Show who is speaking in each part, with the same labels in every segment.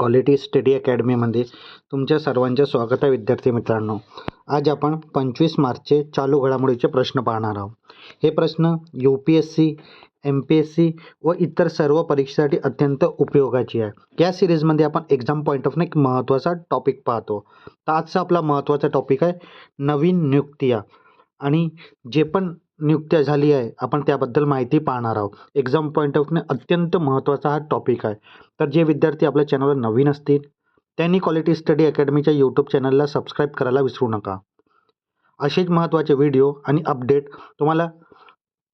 Speaker 1: Quality study अकॅडमीमध्ये तुमच्या सर्वांचे स्वागत आहे. विद्यार्थी मित्रांनो, आज आपण 25 मार्चचे चालू घडामोडीचे प्रश्न पाहणार आहोत. हे प्रश्न UPSC, MPSC व इतर सर्व परीक्षेसाठी अत्यंत उपयोगाची आहे. या सिरीजमध्ये आपण एक्झाम पॉईंट ऑफ एक महत्त्वाचा टॉपिक पाहतो. तर आजचा आपला महत्त्वाचा टॉपिक आहे नवीन नियुक्त्या, आणि जे पण नियुक्त्या झाली आहे आपण त्याबद्दल माहिती पाहणार आहोत. एक्झाम पॉईंट ऑफने अत्यंत महत्त्वाचा हा टॉपिक आहे. तर जे विद्यार्थी आपल्या चॅनलवर नवीन असतील त्यांनी क्वालिटी स्टडी अकॅडमीच्या यूट्यूब चॅनलला सबस्क्राईब करायला विसरू नका. असेच महत्त्वाचे व्हिडिओ आणि अपडेट तुम्हाला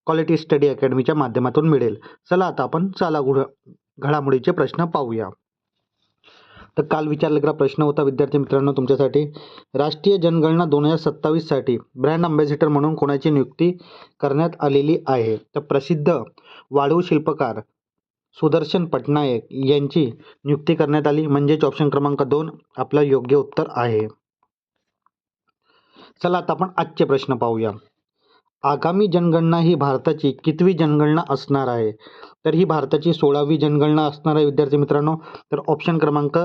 Speaker 1: क्वालिटी स्टडी अकॅडमीच्या माध्यमातून मिळेल. चला आता आपण घडामोडीचे प्रश्न पाहूया. तर काल विचारला गेला प्रश्न होता विद्यार्थी मित्रांनो तुमच्यासाठी, राष्ट्रीय जनगणना 2027 साठी ब्रँड अँबॅसेडर म्हणून कोणाची नियुक्ती करण्यात आलेली आहे? तर प्रसिद्ध वाळू शिल्पकार सुदर्शन पटनायक यांची नियुक्ती करण्यात आली, म्हणजेच ऑप्शन क्रमांक 2 आपलं योग्य उत्तर आहे. चला आता आपण आजचे प्रश्न पाहूया. आगामी जनगणना ही भारताची कितवी जनगणना असणार आहे? तर ही भारताची 16वी जनगणना असणार आहे विद्यार्थी मित्रांनो. तर ऑप्शन क्रमांक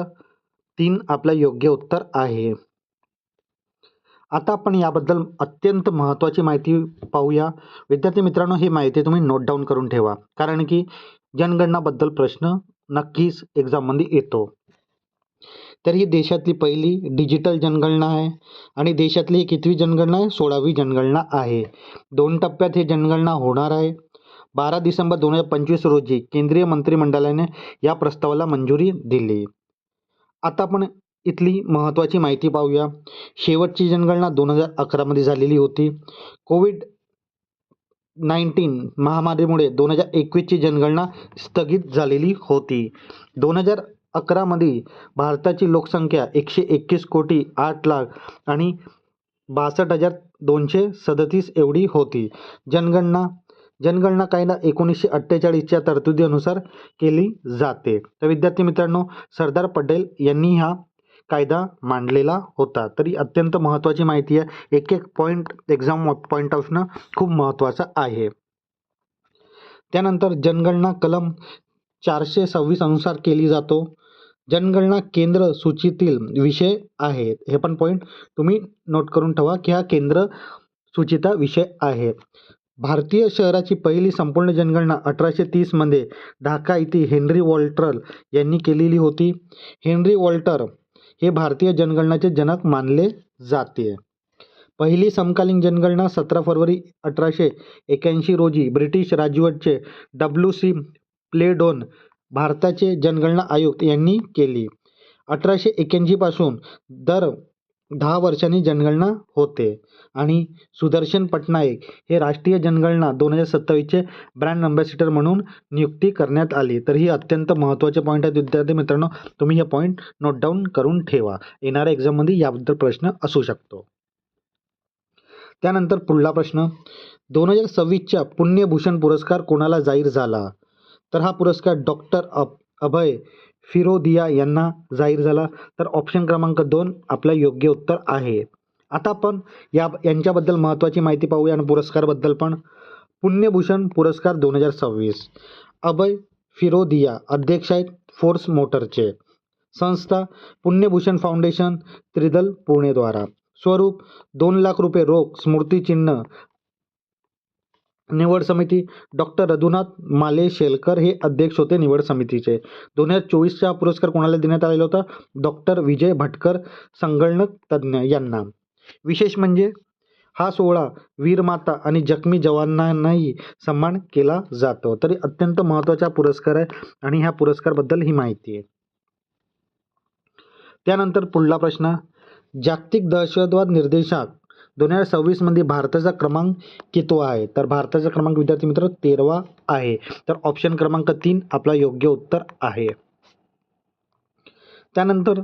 Speaker 1: 3 आपलं योग्य उत्तर आहे. आता आपण याबद्दल अत्यंत महत्त्वाची माहिती पाहूया. विद्यार्थी मित्रांनो, ही माहिती तुम्ही नोट डाऊन करून ठेवा, कारण की जनगणनाबद्दल प्रश्न नक्कीच एक्झाममध्ये येतो. तर ही देशातली पहिली डिजिटल जनगणना आहे, आणि देशातली ही कितवी जनगणना आहे? 16वी जनगणना आहे. 2 टप्प्यात ही जनगणना होणार आहे. 12 डिसेंबर 2025 रोजी केंद्रीय मंत्रिमंडळाने या प्रस्तावाला मंजुरी दिली. आता आपण इथली महत्त्वाची माहिती पाहूया. शेवटची जनगणना 2011 मध्ये झालेली होती. कोविड-19 महामारीमुळे 2021ची जनगणना स्थगित झालेली होती. 2011 मध्ये भारताची लोकसंख्या 121 कोटी 8 लाख आणि 62,237 एवढी होती. जनगणना कायदा 1948च्या तरतुदीनुसार केली जाते. तर विद्यार्थी मित्रांनो, सरदार पटेल यांनी हा कायदा मांडलेला होता. तरी अत्यंत महत्त्वाची माहिती आहे. एक पॉईंट एक्झाम पॉईंट ऑफनं खूप महत्त्वाचा आहे. त्यानंतर जनगणना कलम 426 अनुसार केली जातो. जनगणना केंद्र सूचीतील विषय आहेत. हे पण पॉईंट तुम्ही नोट करून ठेवा की हा केंद्र सूचीचा विषय आहे. भारतीय शहराची पहिली संपूर्ण जनगणना 1830 मध्ये ढाका येथे हेनरी वॉल्टर यांनी केलेली होती. हेनरी वॉल्टर हे भारतीय जनगणनाचे जनक मानले जाते. पहिली समकालीन जनगणना 17 फरवरी 1881 रोजी ब्रिटिश राजवटचे WC प्लेडोन भारताचे जनगणना आयुक्त यांनी केली. 1881 पासून दर 10 वर्षांनी जनगणना होते. आणि सुदर्शन पटनायक हे राष्ट्रीय जनगणना 2027चे ब्रँड अँबॅसेडर म्हणून नियुक्ती करण्यात आली. तर ही अत्यंत महत्त्वाचे पॉईंट आहेत विद्यार्थी मित्रांनो, तुम्ही हे पॉईंट नोट डाऊन करून ठेवा. येणाऱ्या एक्झाममध्ये याबद्दल प्रश्न असू शकतो. त्यानंतर पुढला प्रश्न, 2026च्या पुण्यभूषण पुरस्कार कोणाला जाहीर झाला? तर हा पुरस्कार डॉक्टर अभय फिरोदिया यांना जाहीर झाला. तर ऑप्शन क्रमांक 2 आपलं योग्य उत्तर आहे. आता आपण यांच्याबद्दल महत्त्वाची माहिती पाहूया आणि पुरस्काराबद्दल पण. पुण्यभूषण पुरस्कार 2026, अभय फिरोदिया अध्यक्ष आहेत फोर्स मोटरचे. संस्था पुण्यभूषण फाउंडेशन, त्रिदल पुणे द्वारा. स्वरूप 2 लाख रुपये रोख स्मृतिचिन्ह. निवड समिती डॉक्टर रघुनाथ मालेशेलकर हे अध्यक्ष होते निवड समितीचे. 2024चा पुरस्कार कोणाला देण्यात आलेला होता? डॉक्टर विजय भटकर संगणक तज्ज्ञ यांना. विशेष म्हणजे हा सोहळा वीरमाता आणि जखमी जवानांनाही सन्मान केला जातो. तरी अत्यंत महत्त्वाचा पुरस्कार आहे आणि ह्या पुरस्काराबद्दल ही माहिती आहे. त्यानंतर पुढला प्रश्न, जागतिक दहशतवाद निर्देशांक 2026 मध्ये भारताचा क्रमांक कितवा आहे? तर भारताचा क्रमांक विद्यार्थी मित्र 13वा आहे. तर ऑप्शन क्रमांक 3 आपला योग्य उत्तर आहे. त्यानंतर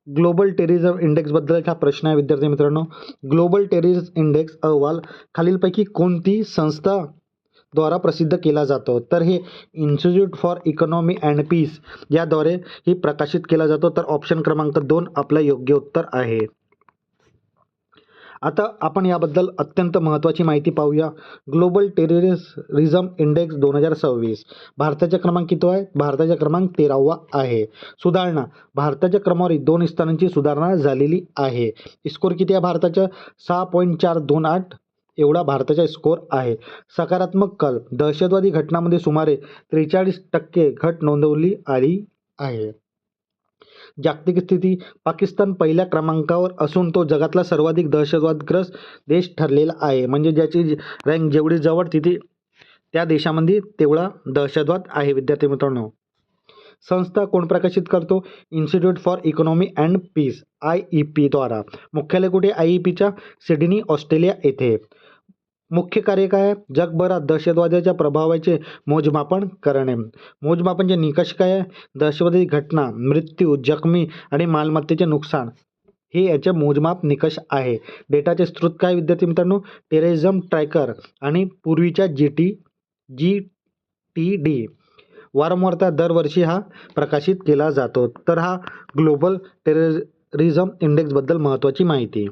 Speaker 1: ग्लोबल टेररिझम इंडेक्स बद्दलचा प्रश्न आहे विद्यार्थी मित्रांनो. ग्लोबल टेररिझम इंडेक्स अहवाल खालीलपैकी कोणती संस्था द्वारा प्रसिद्ध केला जातो? तर हे institute for economy and peace याद्वारे ही प्रकाशित केला जातो. तर ऑप्शन क्रमांक 2 आपलं योग्य उत्तर आहे. आता आपण याबद्दल अत्यंत महत्त्वाची माहिती पाहूया. ग्लोबल टेररिझम इंडेक्स 2026 भारताचा क्रमांक किती आहे? भारताचा क्रमांक 13वा आहे. सुधारणा, भारताच्या क्रमवारीत 2 स्थानांची सुधारणा झालेली आहे. स्कोर किती आहे भारताचा? 6.428 एवढा भारताचा स्कोर आहे. सकारात्मक कल, दहशतवादी घटनांमध्ये सुमारे 43% घट नोंदवली आली आहे. जागतिक स्थिती, पाकिस्तान पहिल्या क्रमांकावर असून तो जगातला सर्वाधिक दहशतवादग्रस्त देश ठरलेला आहे. म्हणजे ज्याची रँक जेवढी जवळ तिथे त्या देशामध्ये तेवढा दहशतवाद आहे. विद्यार्थी मित्रांनो, संस्था कोण प्रकाशित करतो? Institute for economy and peace IEP द्वारा. मुख्यालय कुठे? IEPच्या सिडनी, ऑस्ट्रेलिया येथे. मुख्य कार्य काय आहे? जगभरात दहशतवादाच्या प्रभावाचे मोजमापन करणे. मोजमापनचे निकष काय आहे? दहशतवादी घटना, मृत्यू, जखमी आणि मालमत्तेचे नुकसान हे याचे मोजमाप निकष आहे. डेटाचे स्रोत काय विद्यार्थी मित्रांनो? टेररिझम ट्रॅकर आणि पूर्वीच्या GTD. वारंवारता दरवर्षी हा प्रकाशित केला जातो. तर हा ग्लोबल टेररिझम इंडेक्सबद्दल महत्त्वाची माहिती.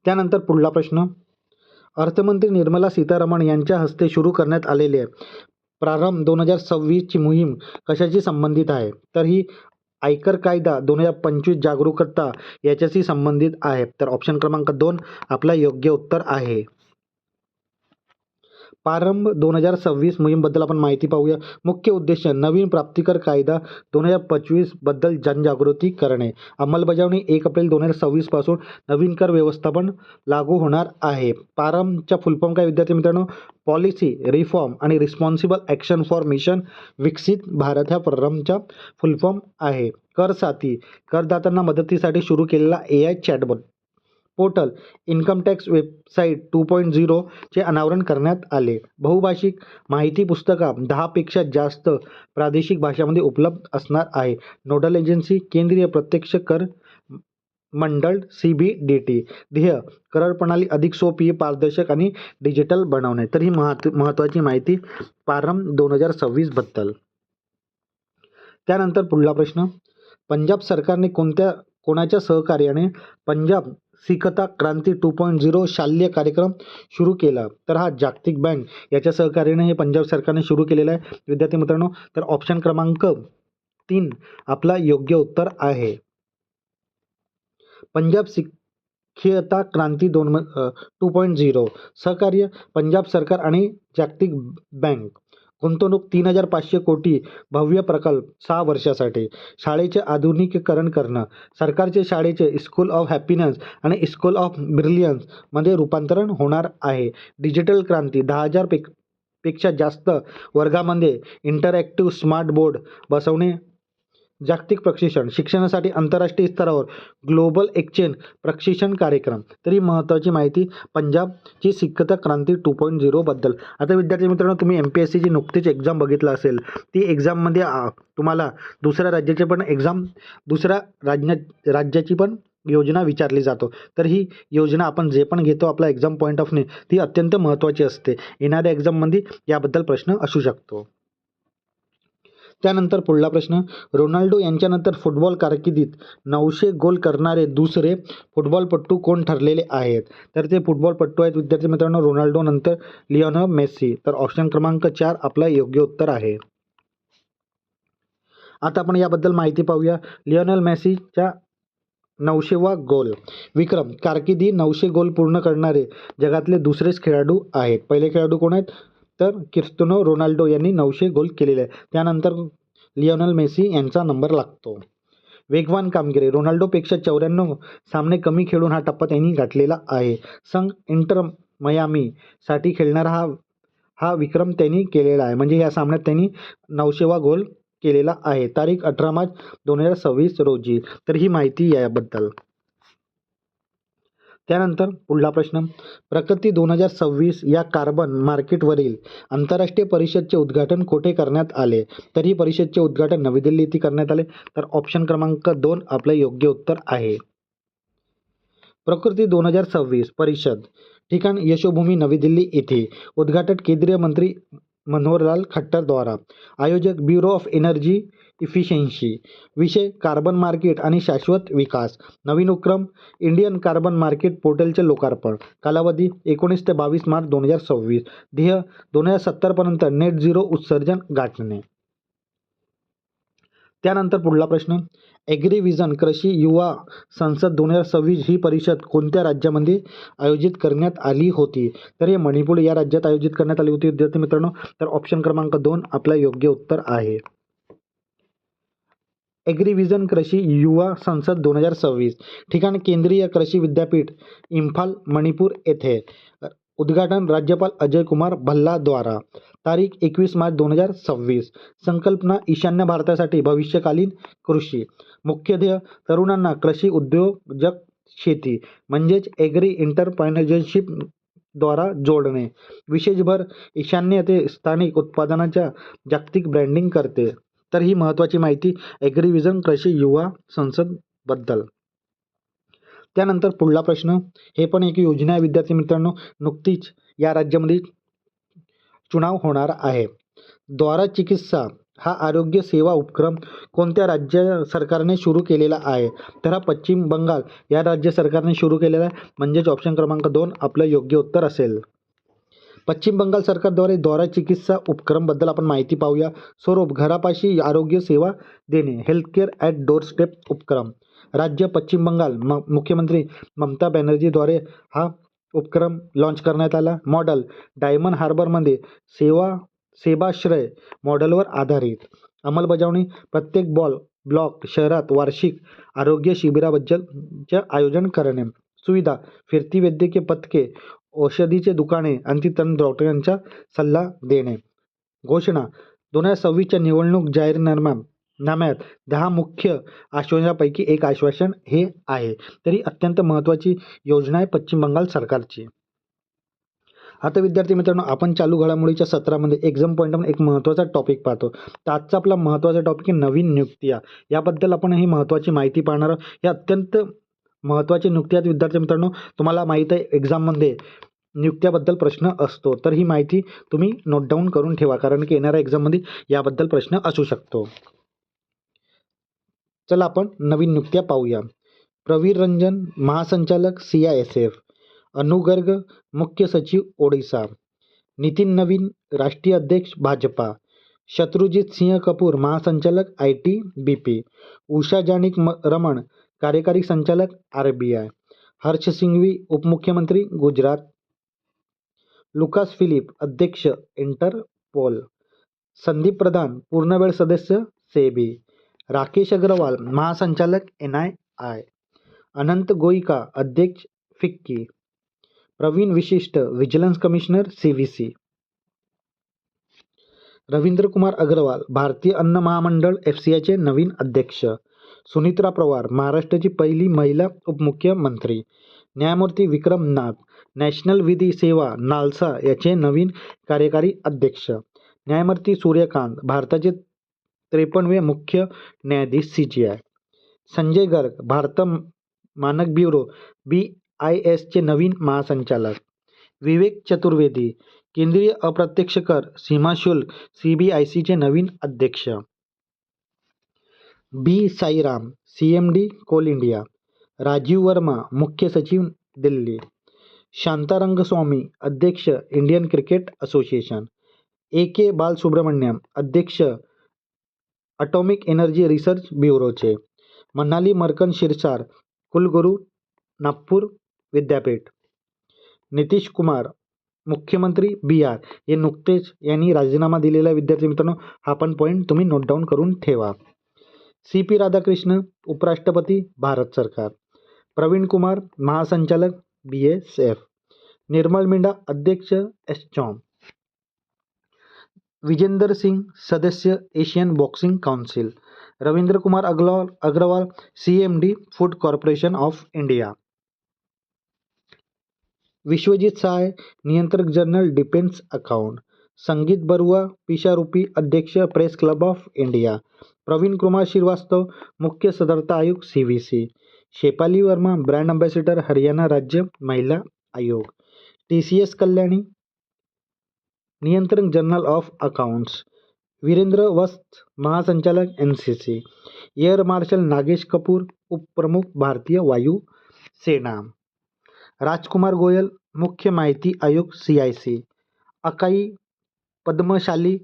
Speaker 1: त्यानंतर पुढला प्रश्न, अर्थमंत्री निर्मला सीतारामन यांच्या हस्ते सुरू करण्यात आलेले प्रारंभ 2026 ची मोहीम कशाशी संबंधित आहे? तर ही आयकर कायदा 2025 जागरूकता याच्याशी संबंधित आहे. तर ऑप्शन क्रमांक 2 आपला योग्य उत्तर आहे. प्रारंभ 2026 मोहीमबद्दल आपण माहिती पाहूया. मुख्य उद्देश नवीन प्राप्तिकर कायदा 2025 बद्दल जनजागृती करणे. अंमलबजावणी 1 एप्रिल 2026 पासून नवीन कर व्यवस्थापन लागू होणार आहे. प्रारंभच्या फुलफॉर्म काय विद्यार्थी मित्रांनो? पॉलिसी रिफॉर्म आणि रिस्पॉन्सिबल ॲक्शन फॉर मिशन विकसित भारत ह्या प्रारंभच्या फुलफॉर्म आहे. कर साथी, करदात्यांना मदतीसाठी सुरू केलेला AI chatbot portal. Income tax website 2.0 चे अनावरण करण्यात आले. बहुभाषिक माहिती पुस्तिका 10 पेक्षा जास्त प्रादेशिक भाषांमध्ये उपलब्ध असणार आहे. नोडल एजन्सी केंद्रीय प्रत्यक्ष कर मंडळ CBDT. ध्येय कर प्रणाली अधिक सोपी, पारदर्शक आणि डिजिटल बनवणे. तर ही महत्त्वाची माहिती प्रारंभ 2026 बद्दल. त्यानंतर पुढला प्रश्न, पंजाब सरकारने कोणाच्या सहकार्याने पंजाब सिकता क्रांती 2.0 शालेय कार्यक्रम सुरू केला? तर हा जागतिक बँक याच्या सहकार्याने हे पंजाब सरकारने सुरू केलेला आहे. विद्यार्थी मित्रांनो, तर ऑप्शन क्रमांक 3 आपला योग्य उत्तर आहे. पंजाब सिकता क्रांती 2.0 सहकार्य पंजाब सरकार आणि जागतिक बँक. गुंतवणूक 3,500 कोटी. भव्य प्रकल्प 6 वर्षासाठी. शाळेचे आधुनिकीकरण करणं. सरकारचे शाळेचे स्कूल ऑफ हॅपीनेस आणि स्कूल ऑफ ब्रिलियन्स मध्ये रूपांतरण होणार आहे. डिजिटल क्रांती 10,000 पेक्षा जास्त वर्गामध्ये इंटरॅक्टिव्ह स्मार्ट बोर्ड बसवणे. जागतिक प्रशिक्षण शिक्षणासाठी आंतरराष्ट्रीय स्तरावर ग्लोबल एक्सचेंज प्रशिक्षण कार्यक्रम. तरी महत्त्वाची माहिती पंजाबची सिकता क्रांती 2.0 बद्दल. आता विद्यार्थी मित्रांनो, तुम्ही MPSCची नुकतीच एक्झाम बघितलं असेल. ती एक्झाममध्ये तुम्हाला दुसऱ्या राज्याची पण योजना विचारली जातो. तर ही योजना आपण जे पण घेतो आपला एक्झाम पॉईंट ऑफ ने ती अत्यंत महत्त्वाची असते. येणाऱ्या एक्झाममध्ये याबद्दल प्रश्न असू शकतो. त्यानंतर पुढला प्रश्न, रोनाल्डो यांच्यानंतर फुटबॉल कारकिर्दीत 900 गोल करणारे दुसरे फुटबॉलपटू कोण ठरलेले आहेत? तर ते फुटबॉलपटू आहेत विद्यार्थी मित्रांनो रोनाल्डो नंतर लिओनेल मेसी. तर ऑप्शन क्रमांक 4 आपला योग्य उत्तर आहे. आता आपण याबद्दल माहिती पाहूया. लिओनेल मेसीच्या 900वा गोल विक्रम. कारकिर्दी 900 गोल पूर्ण करणारे जगातले दुसरेच खेळाडू आहेत. पहिले खेळाडू कोण आहेत? तर क्रिस्टियानो रोनाल्डो यांनी 900 गोल केलेले आहे. त्यानंतर लिओनेल मेसी यांचा नंबर लागतो. वेगवान कामगिरी रोनाल्डोपेक्षा 94 सामने कमी खेळून हा टप्पा त्यांनी गाठलेला आहे. संघ इंटर मियामी साठी खेळणारा हा विक्रम त्यांनी केलेला आहे. म्हणजे या सामन्यात त्यांनी 900वा गोल केलेला आहे. तारीख 18 मार्च 2026 रोजी. तर ही माहिती याबद्दल. त्यानंतर पुढला प्रश्न, प्रगती 2026 या कार्बन मार्केटवरील आंतरराष्ट्रीय परिषदेचे उद्घाटन कोठे करण्यात आले? तर ही परिषदेचे उद्घाटन नवी दिल्ली येथे करण्यात आले. तर ऑप्शन क्रमांक 2 आपलं योग्य उत्तर आहे. प्रकृती 2026 परिषद ठिकाण यशोभूमी नवी दिल्ली येथे. उद्घाटन केंद्रीय मंत्री मनोहरलाल खट्टर द्वारा. आयोजक ब्युरो ऑफ एनर्जी इफिशियन्सी. विषय कार्बन मार्केट आणि शाश्वत विकास. नवीन उपक्रम इंडियन कार्बन मार्केट पोर्टलचे लोकार्पण. कालावधी 19 ते 22 मार्च 2026. ध्येय 2070 पर्यंत नेट झिरो उत्सर्जन गाठणे. त्यानंतर पुढला प्रश्न, ॲग्रिव्हिजन कृषी युवा संसद 2026 ही परिषद कोणत्या राज्यामध्ये आयोजित करण्यात आली होती? तर हे मणिपूर या राज्यात आयोजित करण्यात आली होती विद्यार्थी मित्रांनो. तर ऑप्शन क्रमांक 2 आपलं योग्य उत्तर आहे. ॲग्रिव्हिजन कृषी युवा संसद 2026. ठिकाण केंद्रीय कृषी विद्यापीठ इम्फाल मणिपूर येथे. उद्घाटन राज्यपाल अजय कुमार भल्ला द्वारा. तारीख 21 मार्च 2026. संकल्पना ईशान्य भारतासाठी भविष्यकालीन कृषी. मुख्य ध्येय तरुणांना कृषी उद्योजक शेती म्हणजेच ॲग्री एंटरप्रेन्योरशिप द्वारा जोडणे. विशेषभर ईशान्य ते स्थानिक उत्पादनाच्या जागतिक ब्रँडिंग करते. तर ही महत्त्वाची माहिती ॲग्रिव्हिजन कृषी युवा संसद बद्दल. त्यानंतर पुढला प्रश्न, हे पण एक योजना आहे विद्यार्थी मित्रांनो. नुकतीच या राज्यामध्ये चुनाव होणार आहे. द्वारा चिकित्सा हा आरोग्य सेवा उपक्रम कोणत्या राज्य सरकारने सुरू केलेला आहे? तर हा पश्चिम बंगाल या राज्य सरकारने सुरू केलेला आहे. म्हणजेच ऑप्शन क्रमांक 2 आपलं योग्य उत्तर असेल. पश्चिम बंगाल सरकारद्वारे द्वारा चिकित्सा उपक्रमबद्दल आपण माहिती पाहूया. स्वरूप घरापाशी आरोग्य सेवा देणे. हेल्थकेअर ॲट डोरस्टेप उपक्रम. राज्य पश्चिम बंगाल. मुख्यमंत्री ममता बॅनर्जीद्वारे हा उपक्रम लॉन्च करण्यात आला. मॉडेल डायमंड हार्बरमध्ये सेवाश्रय मॉडेलवर आधारित. अंमलबजावणी प्रत्येक ब्लॉक शहरात वार्षिक आरोग्य शिबिराबद्दलचे आयोजन करणे. सुविधा फिरती वैद्यकीय पथके, औषधीचे दुकाने आणि तज्ञ डॉक्टरांचा सल्ला देणे. घोषणा 2026च्या निवडणूक जाहीरनाम्यात 10 मुख्य आश्वासनांपैकी एक आश्वासन हे आहे. तरी अत्यंत महत्त्वाची योजना आहे पश्चिम बंगाल सरकारची. आता विद्यार्थी मित्रांनो, आपण चालू घडामोडीच्या सत्रामध्ये एक्झाम पॉईंट म्हणून एक महत्त्वाचा टॉपिक पाहतो. तर आजचा आपला महत्त्वाचा टॉपिक आहे नवीन नियुक्त्या. याबद्दल आपण ही महत्त्वाची माहिती पाहणार आहोत. हे अत्यंत महत्त्वाची नियुक्ती आहेत विद्यार्थी मित्रांनो. तुम्हाला माहीत आहे एक्झाममध्ये नियुक्त्याबद्दल प्रश्न असतो. तर ही माहिती तुम्ही नोट डाऊन करून ठेवा, कारण की येणाऱ्या एक्झाममध्ये याबद्दल प्रश्न असू शकतो. चला आपण नवीन नियुक्त्या पाहूया. प्रवीर रंजन महासंचालक CISF. अनु गर्ग मुख्य सचिव ओडिशा. नितीन नवीन राष्ट्रीय अध्यक्ष भाजपा. शत्रुजीत सिंह कपूर महासंचालक ITBP. उषा जानिक रमण कार्यकारी संचालक RBI. हर्ष सिंघवी उपमुख्यमंत्री गुजरात. लुकास फिलिप अध्यक्ष इंटरपोल. संदीप प्रधान पूर्णवेळ सदस्य SEBI. राकेश अग्रवाल महासंचालक NII. अनंत गोईका अध्यक्ष FICCI. प्रवीण विशिष्ट vigilance commissioner CVC. Ravindra Kumar Agrawal भारतीय अन्न महामंडळ FCIचे नवीन अध्यक्ष. सुनित्रा पवार महाराष्ट्राची पहिली महिला उपमुख्यमंत्री. न्यायमूर्ती विक्रम नाथ नॅशनल विधी सेवा नालसा याचे नवीन कार्यकारी अध्यक्ष. न्यायमूर्ती सूर्यकांत भारताचे 53वे मुख्य न्यायाधीश CJI. संजय गर्ग भारत मानक ब्युरो BISचे नवीन महासंचालक. विवेक चतुर्वेदी केंद्रीय अप्रत्यक्ष कर सीमाशुल्क CBICचे नवीन अध्यक्ष. B Sairam CMD coal India. Rajiv Varma मुख्य सचिव दिल्ली. शांतारंगस्वामी अध्यक्ष Indian cricket association. AK Balasubramaniam अध्यक्ष ॲटॉमिक एनर्जी रिसर्च ब्युरोचे. मनाली मर्कन शिरसार कुलगुरू नागपूर विद्यापीठ. नितीश कुमार मुख्यमंत्री बिहार. हे नुकतेच यांनी राजीनामा दिलेला विद्यार्थी मित्रांनो. हा पण पॉईंट तुम्ही नोट डाऊन करून ठेवा. CP राधाकृष्ण उपराष्ट्रपती भारत सरकार. प्रवीण कुमार महासंचालक BSF. निर्मल मिंडा अध्यक्ष ASSOCHAM. विजेंदर सिंग सदस्य Asian Boxing Council. Ravindra Kumar Agarwal CMD Food Corporation of India. Vishwajeet Sahay नियंत्रक General Defence Account. Sangeet Barua Pisharoty अध्यक्ष Press Club of India. Praveen Kumar Srivastava मुख्य सदरता आयुक्त CVC. Shefali Verma brand ambassador Haryana राज्य महिला आयोग. TCS कल्याणी नियंत्रक जनरल ऑफ अकाउंट्स. वीरेंद्र वस्त महासंचालक NCC, air marshal Nagesh Kapoor उपप्रमुख भारतीय वायू सेना, राजकुमार गोयल मुख्य माहिती आयोग CIC, अकाई पद्मशाली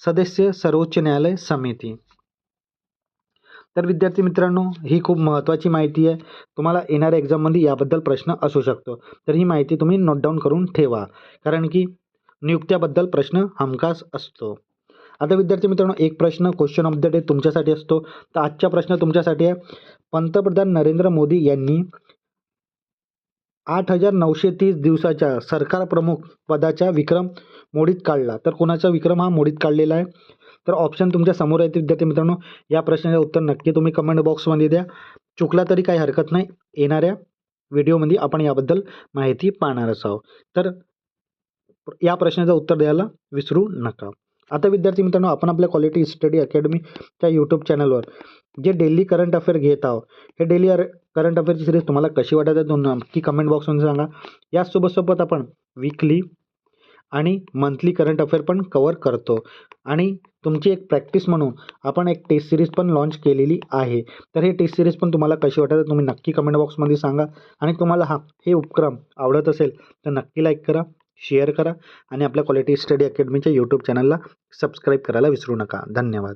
Speaker 1: सदस्य सर्वोच्च न्यायालय समिती. तर विद्यार्थी मित्रांनो, ही खूप महत्त्वाची माहिती आहे. तुम्हाला येणाऱ्या एक्झाममध्ये याबद्दल प्रश्न असू शकतो. तर ही माहिती तुम्ही नोट डाऊन करून ठेवा, कारण की नियुक्त्याबद्दल प्रश्न हमखास असतो. आता विद्यार्थी मित्रांनो, एक प्रश्न क्वेश्चन ऑफ द डे तुमच्यासाठी असतो. तर आजचा प्रश्न तुमच्यासाठी आहे. पंतप्रधान नरेंद्र मोदी यांनी 8,930 दिवसाच्या सरकार प्रमुख पदाचा विक्रम मोडीत काढला. तर कोणाचा विक्रम हा मोडीत काढलेला आहे? तर ऑप्शन तुमच्या समोर आहेत विद्यार्थी मित्रांनो. या प्रश्नाचे उत्तर नक्की तुम्ही कमेंट बॉक्समध्ये द्या. चुकला तरी काही हरकत नाही. येणाऱ्या व्हिडिओमध्ये आपण याबद्दल माहिती पाहणारच आहोत. तर या प्रश्नाचं उत्तर द्यायला विसरू नका. आता विद्यार्थी मित्रांनो, आपण आपल्या क्वालिटी स्टडी अकॅडमीच्या यूट्यूब चॅनलवर जे डेली करंट अफेअर घेत आहोत, हे डेली करंट अफेअरची सिरीज तुम्हाला कशी वाटत आहे तुम्ही नक्की कमेंट बॉक्समध्ये सांगा. यासोबत आपण वीकली आणि मंथली करंट अफेअर पण कवर करतो. आणि तुमची एक प्रॅक्टिस म्हणून आपण एक टेस्ट सिरीज पण लॉन्च केलेली आहे. तर हे टेस्ट सिरीज पण तुम्हाला कशी वाटत आहे तुम्ही नक्की कमेंट बॉक्समध्ये सांगा. आणि तुम्हाला हे उपक्रम आवडत असेल तर नक्की लाईक करा, शेअर करा आणि आपल्या क्वालिटी स्टडी अकॅडमीच्या यूट्यूब चॅनलला सबस्क्राईब करायला विसरू नका. धन्यवाद.